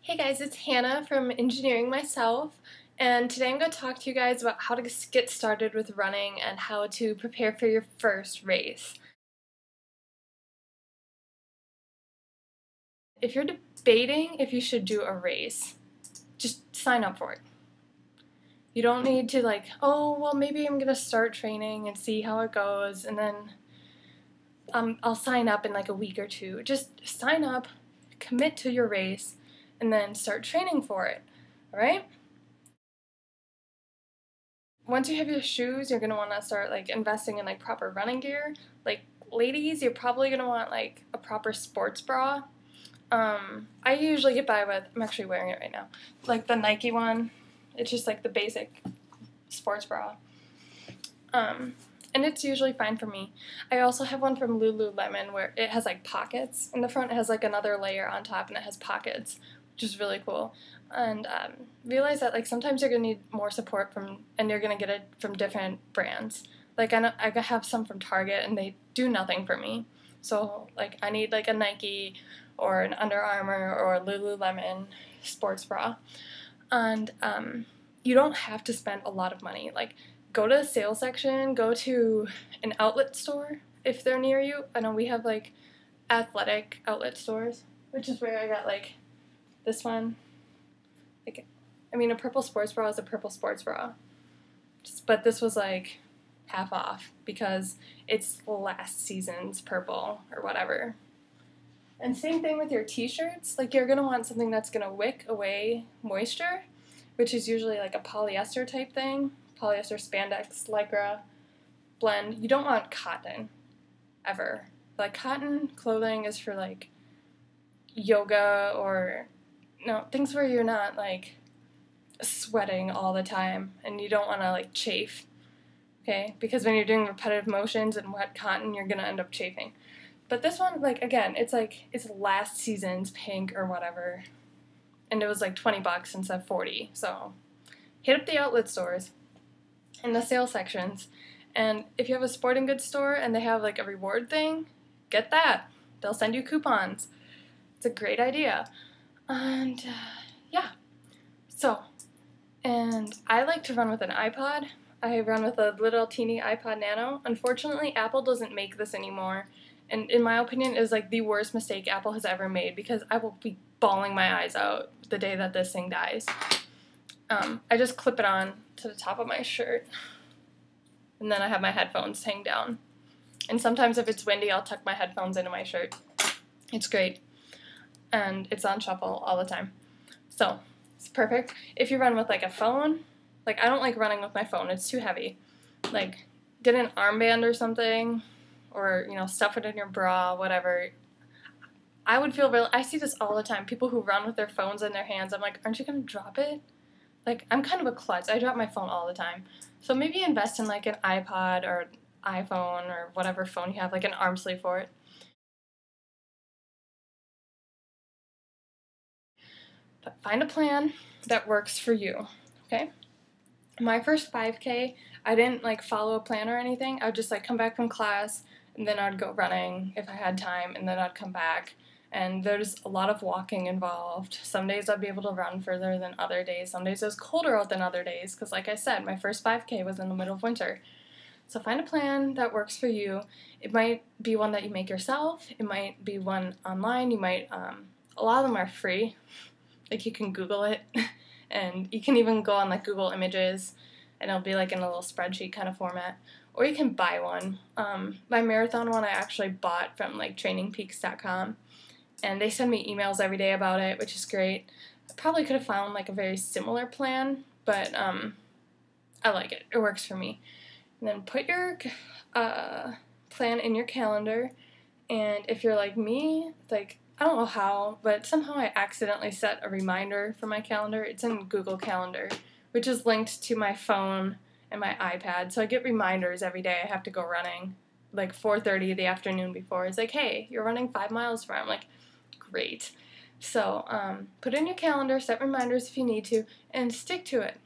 Hey guys, it's Hannah from Engineering Myself, and today I'm going to talk to you guys about how to get started with running and how to prepare for your first race. If you're debating if you should do a race, just sign up for it. You don't need to oh, well maybe I'm going to start training and see how it goes and then I'll sign up in like a week or two. Just sign up, commit to your race, and then start training for it, alright? Once you have your shoes, you're going to want to start investing in proper running gear. Like ladies, you're probably going to want a proper sports bra. I usually get by with, I'm actually wearing it right now, the Nike one. It's just the basic sports bra. And it's usually fine for me. I also have one from Lululemon where it has pockets in the front. It has another layer on top and it has pockets, which is really cool. And realize that sometimes you're gonna need more support and you're gonna get it from different brands. I know I have some from Target and they do nothing for me. So I need a Nike or an Under Armour or a Lululemon sports bra. And you don't have to spend a lot of money. Go to the sales section, go to an outlet store if they're near you. I know we have athletic outlet stores, which is where I got this one. A purple sports bra is a purple sports bra. But this was half off because it's last season's purple or whatever. And same thing with your t-shirts. You're going to want something that's going to wick away moisture, which is usually a polyester type thing. Polyester, spandex, lycra blend. You don't want cotton, ever. Cotton clothing is for yoga or things where you're not sweating all the time and you don't want to chafe, okay? Because when you're doing repetitive motions and wet cotton, you're gonna end up chafing. But this one, again, it's last season's pink or whatever, and it was $20 instead of 40. So hit up the outlet stores in the sale sections, and if you have a sporting goods store and they have a reward thing, get that. They'll send you coupons. It's a great idea. And yeah, so, and I like to run with an iPod. I run with a little teeny iPod Nano. Unfortunately, Apple doesn't make this anymore, and in my opinion, it is the worst mistake Apple has ever made because I will be bawling my eyes out the day that this thing dies. I just clip it on to the top of my shirt, and then I have my headphones hang down. And sometimes if it's windy, I'll tuck my headphones into my shirt. It's great. And it's on shuffle all the time. So, it's perfect. If you run with a phone, I don't like running with my phone. It's too heavy. Get an armband or something, or, stuff it in your bra, whatever. I would feel I see this all the time. People who run with their phones in their hands, I'm aren't you going to drop it? I'm kind of a klutz. I drop my phone all the time. So maybe invest in an iPod or an iPhone or whatever phone you have, an arm sleeve for it. But find a plan that works for you, okay? My first 5K, I didn't follow a plan or anything. I would just come back from class and then I'd go running if I had time and then I'd come back. And there's a lot of walking involved. Some days I'd be able to run further than other days. Some days it was colder out than other days because like I said, my first 5K was in the middle of winter. So find a plan that works for you. It might be one that you make yourself. It might be one online. You might, a lot of them are free. You can Google it. And you can even go on Google Images and it'll be in a little spreadsheet kind of format. Or you can buy one. My marathon one I actually bought from trainingpeaks.com. And they send me emails every day about it, which is great. I probably could have found a very similar plan, but I like it. It works for me. And then put your plan in your calendar. And if you're like me, I don't know how, but somehow I accidentally set a reminder for my calendar. It's in Google Calendar, which is linked to my phone and my iPad. So I get reminders every day I have to go running, 4:30 the afternoon before. It's hey, you're running 5 miles tomorrow. I'm great. So put it in your calendar, set reminders if you need to, and stick to it.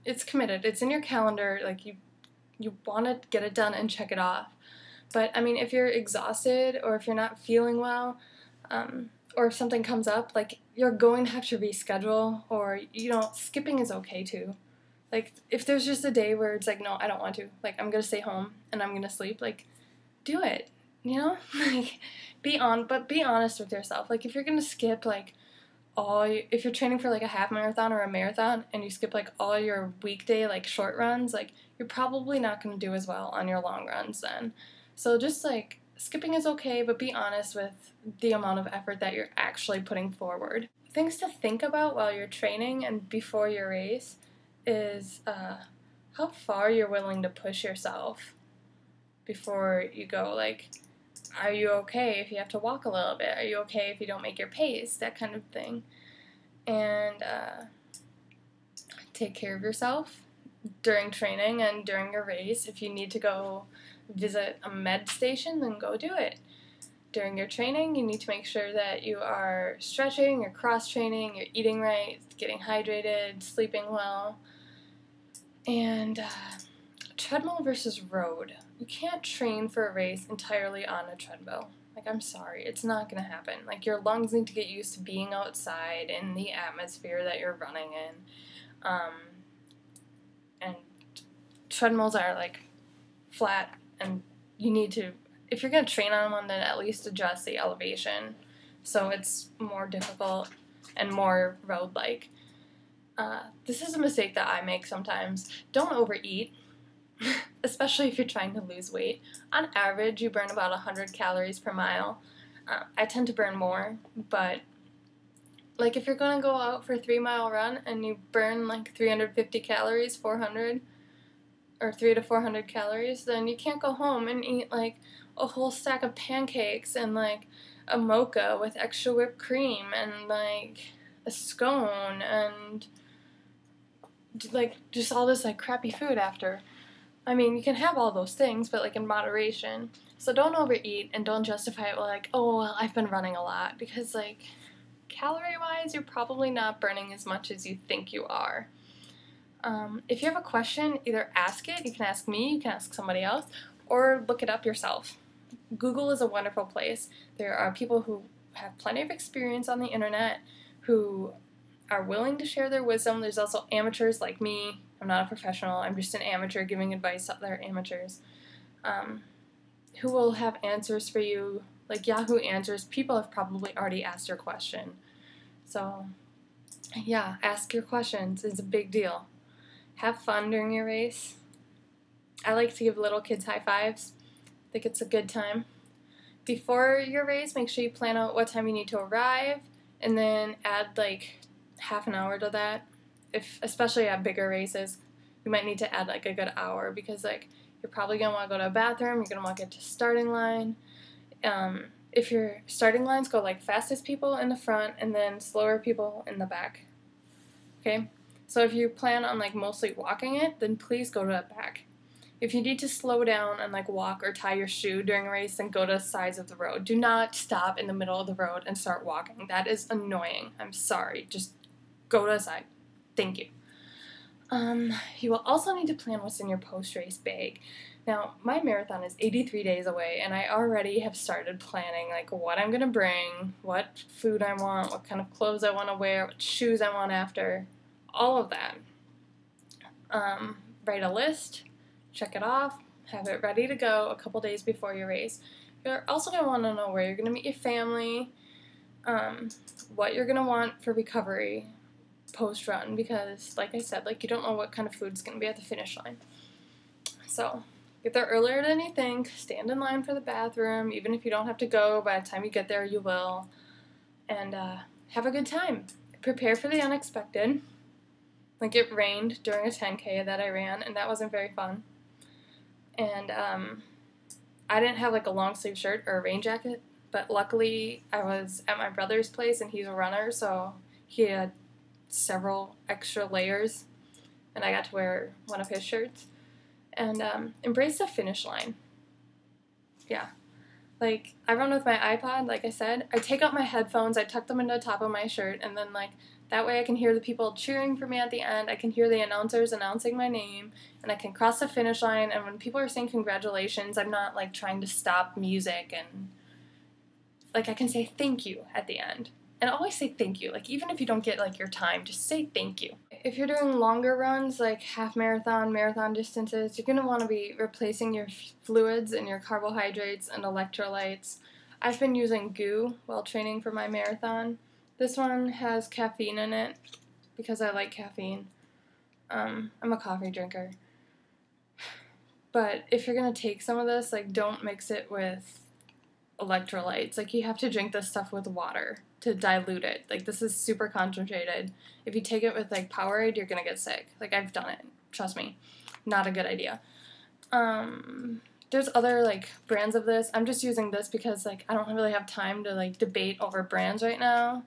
It's committed. It's in your calendar. You want to get it done and check it off. But, if you're exhausted or if you're not feeling well, or if something comes up, like, you're going to have to reschedule, or, skipping is okay too. Like, if there's just a day where it's like, no, I don't want to, like, I'm going to stay home and I'm going to sleep, like, do it, Like, be honest with yourself. Like, if you're going to skip, like, if you're training for, like, a half marathon or a marathon and you skip, like, all your weekday, like, short runs, like, you're probably not going to do as well on your long runs then. So just, like, skipping is okay, but be honest with the amount of effort that you're actually putting forward. Things to think about while you're training and before your race is how far you're willing to push yourself before you go. Like, are you okay if you have to walk a little bit? Are you okay if you don't make your pace? That kind of thing. And take care of yourself during training and during your race. If you need to go visit a med station, then go do it. During your training, you need to make sure that you are stretching, you're cross-training, you're eating right, getting hydrated, sleeping well. And treadmill versus road. You can't train for a race entirely on a treadmill. Like, I'm sorry, it's not going to happen. Like, your lungs need to get used to being outside in the atmosphere that you're running in. And treadmills are, like, flat, and you need to, if you're going to train on one, then at least adjust the elevation so it's more difficult and more road-like. This is a mistake that I make sometimes. Don't overeat, especially if you're trying to lose weight. On average, you burn about 100 calories per mile. I tend to burn more, but like, if you're going to go out for a 3-mile run and you burn like 350 calories, 400, or 300 to 400 calories, then you can't go home and eat like a whole stack of pancakes and like a mocha with extra whipped cream and like a scone and like just all this like crappy food after. I mean, you can have all those things, but like in moderation. So don't overeat and don't justify it with like, oh, well, I've been running a lot, because like calorie-wise, you're probably not burning as much as you think you are. If you have a question, either ask it, you can ask me, you can ask somebody else, or look it up yourself. Google is a wonderful place. There are people who have plenty of experience on the internet who are willing to share their wisdom. There's also amateurs like me. I'm not a professional. I'm just an amateur giving advice to other amateurs who will have answers for you, like Yahoo Answers. People have probably already asked your question. So, yeah, ask your questions. It's a big deal. Have fun during your race. I like to give little kids high fives. I think it's a good time. Before your race, make sure you plan out what time you need to arrive, and then add like half an hour to that. Especially at bigger races, you might need to add like a good hour, because like you're probably going to want to go to a bathroom, you're going to want to get to starting line. If your starting lines go like fastest people in the front and then slower people in the back. Okay? So if you plan on like mostly walking it, then please go to the back. If you need to slow down and like walk or tie your shoe during a race, then go to the sides of the road. Do not stop in the middle of the road and start walking. That is annoying. I'm sorry. Just go to the side. Thank you. You will also need to plan what's in your post-race bag. Now, my marathon is 83 days away, and I already have started planning like what I'm going to bring, what food I want, what kind of clothes I want to wear, what shoes I want after, all of that. Write a list, check it off, have it ready to go a couple days before your race. You're also going to want to know where you're going to meet your family, what you're going to want for recovery post-run, because like I said, like, you don't know what kind of food's going to be at the finish line. So get there earlier than you think, stand in line for the bathroom, even if you don't have to go, by the time you get there you will, and have a good time. Prepare for the unexpected. Like, it rained during a 10K that I ran, and that wasn't very fun. And I didn't have like a long sleeve shirt or a rain jacket, but luckily I was at my brother's place and he's a runner, so he had several extra layers, and I got to wear one of his shirts. And embrace the finish line. Yeah. Like, I run with my iPod, like I said. I take out my headphones, I tuck them into the top of my shirt, and then like that way I can hear the people cheering for me at the end, I can hear the announcers announcing my name, and I can cross the finish line, and when people are saying congratulations, I'm not like trying to stop music and like I can say thank you at the end. And always say thank you. Like even if you don't get like your time, just say thank you. If you're doing longer runs, like half marathon, marathon distances, you're gonna want to be replacing your fluids and your carbohydrates and electrolytes. I've been using GU while training for my marathon. This one has caffeine in it because I like caffeine. I'm a coffee drinker. But if you're gonna take some of this, like don't mix it with electrolytes. Like you have to drink this stuff with water to dilute it. Like this is super concentrated. If you take it with like Powerade, you're gonna get sick. Like I've done it. Trust me. Not a good idea. There's other like brands of this. I'm just using this because like I don't really have time to like debate over brands right now.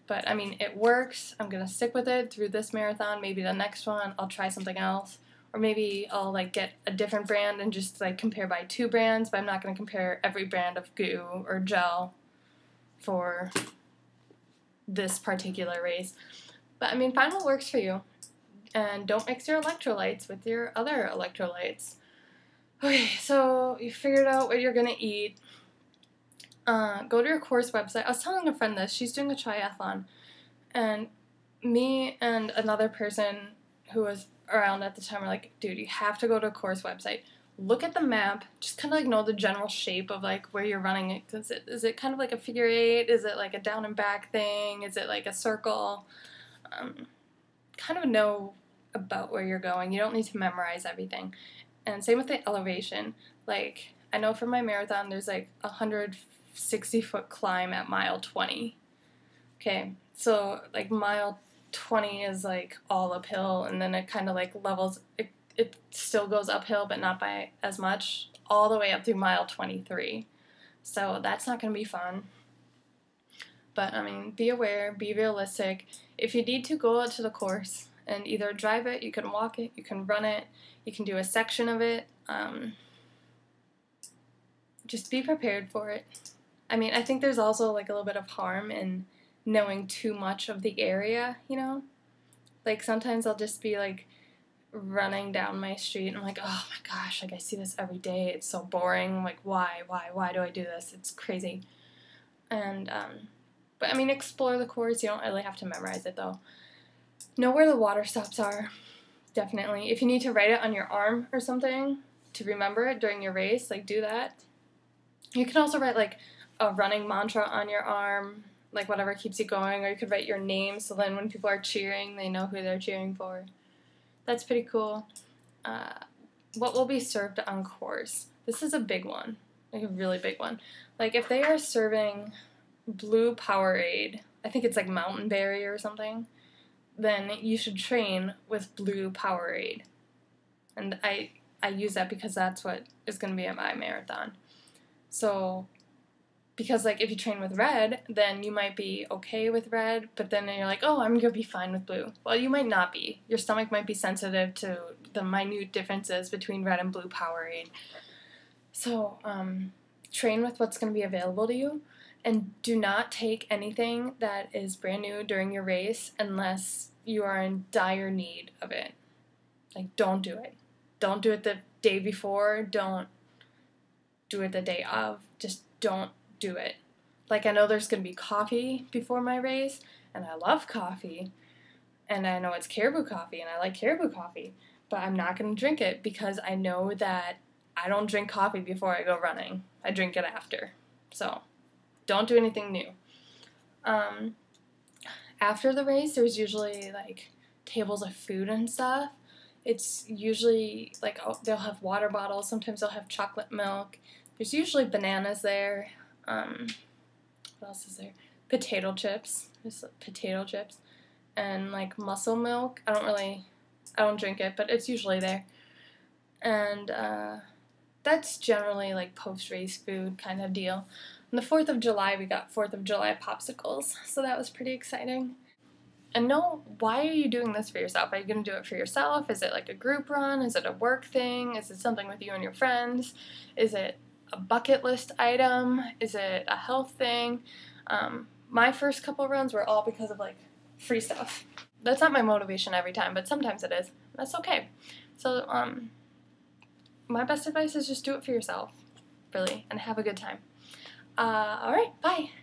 But I mean it works. I'm gonna stick with it through this marathon. Maybe the next one I'll try something else. Or maybe I'll like get a different brand and just like compare by 2 brands, but I'm not going to compare every brand of GU or gel for this particular race. But I mean, find what works for you. And don't mix your electrolytes with your other electrolytes. Okay, so you figured out what you're going to eat. Go to your course website. I was telling a friend this. She's doing a triathlon. And me and another person who was around at the time were like, dude, you have to go to a course website. Look at the map. Just kind of like know the general shape of like where you're running it. Is it kind of like a figure 8? Is it like a down and back thing? Is it like a circle? Kind of know about where you're going. You don't need to memorize everything. And same with the elevation. Like I know for my marathon there's like 160-foot climb at mile 20. Okay, so like mile 20 is like all uphill, and then it kind of like levels, it still goes uphill but not by as much all the way up through mile 23. So that's not going to be fun. But I mean, be aware, be realistic. If you need to go out to the course and either drive it, you can walk it, you can run it, you can do a section of it. Just be prepared for it. I mean, I think there's also like a little bit of harm in knowing too much of the area, you know? Like sometimes I'll just be like running down my street and I'm like, oh my gosh, like I see this every day. It's so boring. I'm like, why do I do this? It's crazy. And, but I mean, explore the course. You don't really have to memorize it though. Know where the water stops are. Definitely. If you need to write it on your arm or something to remember it during your race, like do that. You can also write like a running mantra on your arm, like whatever keeps you going, or you could write your name so then when people are cheering, they know who they're cheering for. That's pretty cool. What will be served on course? This is a big one, like a really big one. Like if they are serving blue Powerade, I think it's like Mountain Berry or something, then you should train with blue Powerade. And I use that because that's what is going to be at my marathon. So because, like, if you train with red, then you might be okay with red, but then you're like, oh, I'm going to be fine with blue. Well, you might not be. Your stomach might be sensitive to the minute differences between red and blue Powerade. So, train with what's going to be available to you, and do not take anything that is brand new during your race unless you are in dire need of it. Like, don't do it. Don't do it the day before. Don't do it the day of. Just don't do it. Like, I know there's going to be coffee before my race, and I love coffee, and I know it's Caribou coffee, and I like Caribou coffee, but I'm not going to drink it because I know that I don't drink coffee before I go running. I drink it after. So, don't do anything new. After the race, there's usually, like, tables of food and stuff. It's usually, like, they'll have water bottles. Sometimes they'll have chocolate milk. There's usually bananas there. What else is there? Potato chips. There's potato chips. And, like, muscle milk. I don't drink it, but it's usually there. And, that's generally, like, post-race food kind of deal. On the 4th of July, we got 4th of July popsicles, so that was pretty exciting. And know, why are you doing this for yourself? Are you going to do it for yourself? Is it like a group run? Is it a work thing? Is it something with you and your friends? Is it a bucket list item? Is it a health thing? My first couple runs were all because of, like, free stuff. That's not my motivation every time, but sometimes it is. That's okay. So, my best advice is just do it for yourself, really, and have a good time. Alright, bye!